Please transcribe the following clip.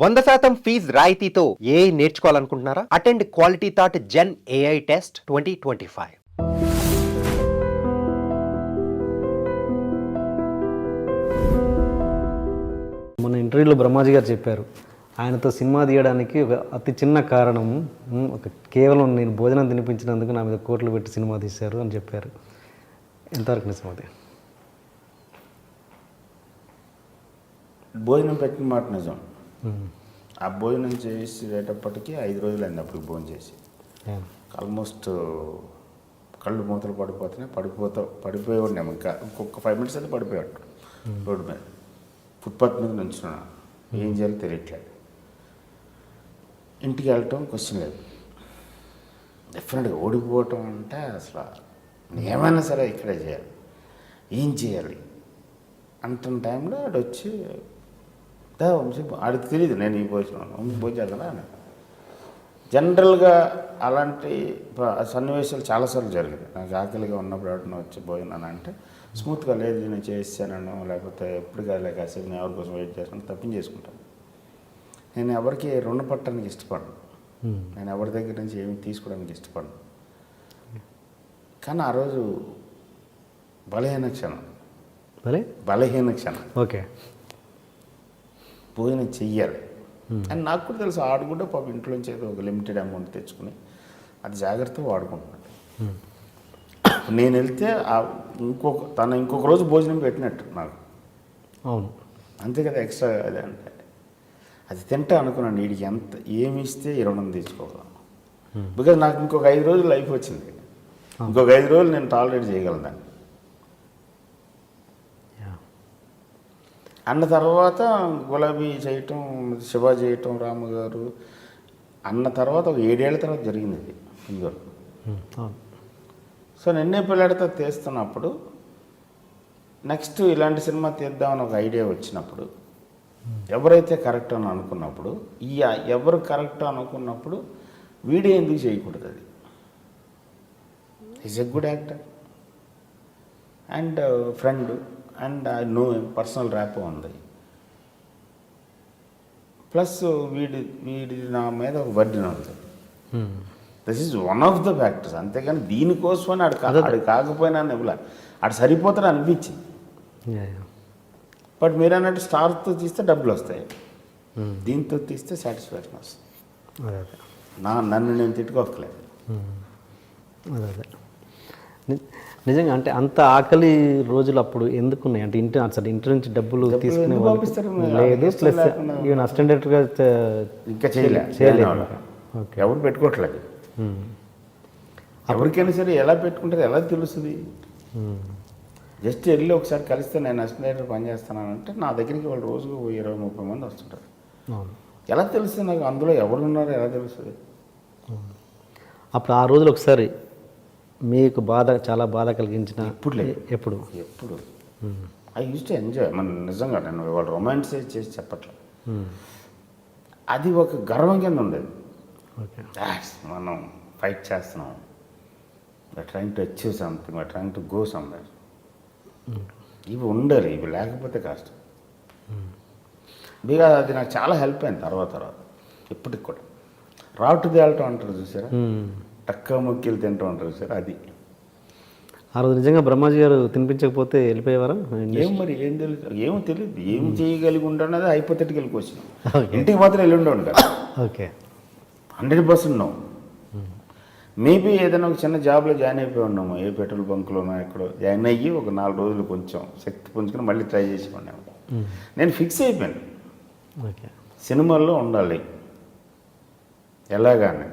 100% fees రాయితీతో AI నేర్చుకోవాలనుకుంటున్నారా? Attend quality thought gen AI test 2025. మన ఇంటర్వ్యూలో బ్రహ్మాజీ గారు చెప్పారు, ఆయనతో సినిమా తీయడానికి ఒక అతి చిన్న కారణం కేవలం నేను భోజనం తినిపించినందుకు నా మీద కోట్లు పెట్టి సినిమా తీశారు అని చెప్పారు. ఎంతవరకు నిజం అది? భోజనం పెట్టిన మాట నిజం. ఆ భోజనం చేసేటప్పటికి 5 రోజులు అయింది అప్పుడు భోజనం చేసి. ఆల్మోస్ట్ కళ్ళు మూతలు పడిపోయేవాడినాము. ఇంకా ఇంకొక 5 minutes అయితే పడిపోయాడు రోడ్డు మీద. ఫుట్పాత్ మీద నుంచున్నా, ఏం చేయాలో తెలియట్లేదు. ఇంటికి వెళ్ళటం క్వశ్చన్ లేదు. డెఫినెట్గా ఓడిపోవటం అంటే అసలు ఏమైనా సరే ఇక్కడే చేయాలి, ఏం చేయాలి అంటున్న టైంలో ఆడు వచ్చి వంశీ ఆడికి తెలియదు నేను ఈ భోజనం భోజనం చేద్దా అని. జనరల్గా అలాంటి సన్నివేశాలు చాలాసార్లు జరిగింది. నాకు ఆకలిగా ఉన్నప్పుడు ఎవరైనా వచ్చి భోజనం అంటే స్మూత్గా లేదు నేను చేసాను, లేకపోతే ఎప్పుడు కాదు కాసేపు నేను ఎవరి కోసం వెయిట్ చేస్తాను తప్పించేసుకుంటాను. నేను ఎవరికి రుణ పట్టడానికి ఇష్టపడను, నేను ఎవరి దగ్గర నుంచి ఏమి తీసుకోవడానికి ఇష్టపడను. కానీ ఆ రోజు బలహీన క్షణం. ఓకే, భోజనం చెయ్యాలి అని నాకు కూడా తెలుసు. ఆడు కూడా పాపం ఇంట్లోంచి ఏదో ఒక లిమిటెడ్ అమౌంట్ తెచ్చుకుని అది జాగ్రత్తగా వాడుకుంటున్నాడు. నేను వెళ్తే ఇంకొక రోజు భోజనం పెట్టినట్టు నాకు. అవును, అంతే కదా, ఎక్స్ట్రా అదే అంటే అది తింటా అనుకున్నాను. వీడికి ఏమి ఇస్తే ఈ రుణం తీసుకోగలం. బికాజ్ నాకు ఇంకొక 5 రోజులు లైఫ్ వచ్చింది. ఇంకొక 5 రోజులు నేను టాలరేట్ చేయగలను దాన్ని. అన్న తర్వాత గులాబీ చేయటం, శివ చేయటం, రాముగారు అన్న తర్వాత ఒక 7 ఏళ్ల తర్వాత జరిగింది ఇది ఇందులో. సో నిన్నే పిల్లాడితో తీస్తున్నప్పుడు నెక్స్ట్ ఇలాంటి సినిమా తీద్దామని ఒక ఐడియా వచ్చినప్పుడు ఎవరైతే కరెక్ట్ అని అనుకున్నప్పుడు ఎవరు కరెక్ట్ అనుకున్నప్పుడు వీడియో ఎందుకు చేయకూడదు? అది is a good actor and friend and I know personal rapport ఉంది. ప్లస్ వీడి నా మీద ఒక బర్డెన్ ఉంది. This is one of the factors. అంతేగాని దీనికోసమని ఆడు కాకపోయినా ఇవ్వలే, ఆడు సరిపోతాడు అనిపించింది. బట్ మీరు అన్నట్టు స్టార్తో తీస్తే డబ్బులు వస్తాయి, దీంతో తీస్తే సాటిస్ఫాక్షన్ వస్తుంది. నన్ను నేను తిట్టుకోకలేదు. నిజంగా అంటే అంత ఆకలి రోజులు అప్పుడు ఎందుకున్నాయి అంటే ఇంటి నుంచి డబ్బులు తీసుకునే లేదు, ప్లస్ ఈవెన్ అసిస్టెంట్ డైరెక్టర్గా ఇంకా చేయలేదు, ఎవరు పెట్టుకోవట్లేదు. ఎవరికైనా సరే ఎలా పెట్టుకుంటారు ఎలా తెలుస్తుంది? జస్ట్ వెళ్ళి ఒకసారి కలిస్తే నేను అసిస్టెంట్ డైరెక్టర్ పనిచేస్తున్నానంటే నా దగ్గరికి వాళ్ళు రోజుకు 20-30 మంది వస్తుంటారు. ఎలా తెలుస్తుంది నాకు అందులో ఎవరు ఉన్నారో ఎలా తెలుస్తుంది? అప్పుడు ఆ రోజులు ఒకసారి మీకు చాలా బాధ కలిగించిన ఎప్పుడు ఐ యూస్ టు ఎంజాయ్. మన నిజంగా నేను వాళ్ళు రొమాంటిసైజ్ చేసి చెప్పట్లేదు, అది ఒక గర్వం కింద ఉండేది. మనం ఫైట్ చేస్తున్నాం, trying to achieve something, trying to go somewhere. ఇవి ఉండాలి, ఇవి లేకపోతే కష్టం. బికాజ్ అది నాకు చాలా హెల్ప్ అయింది తర్వాత ఇప్పటికి కూడా. రాటు తేలటం అంటారు చూసారా, టక్క మొక్కిలు తింటూ ఉంటారు సార్. అది ఆ రోజు నిజంగా బ్రహ్మాజీ గారు తినిపించకపోతే వెళ్ళిపోయేవారా? ఏం తెలియదు, ఏం చేయగలిగి ఉంటానది హైపోథెటికల్ క్వశ్చన్. ఇంటికి మాత్రం వెళ్ళి ఉండవు కదా. Okay, 100% no. మేబీ ఏదైనా ఒక చిన్న జాబ్లో జాయిన్ అయిపోయి ఉన్నాము, ఏ పెట్రోల్ బంక్లోనో ఎక్కడో జాయిన్ అయ్యి ఒక 4 రోజులు కొంచెం శక్తి పుంజుకొని మళ్ళీ ట్రై చేసి ఉన్నాము. నేను ఫిక్స్ అయిపోయాను, సినిమాల్లో ఉండాలి ఎలాగానే.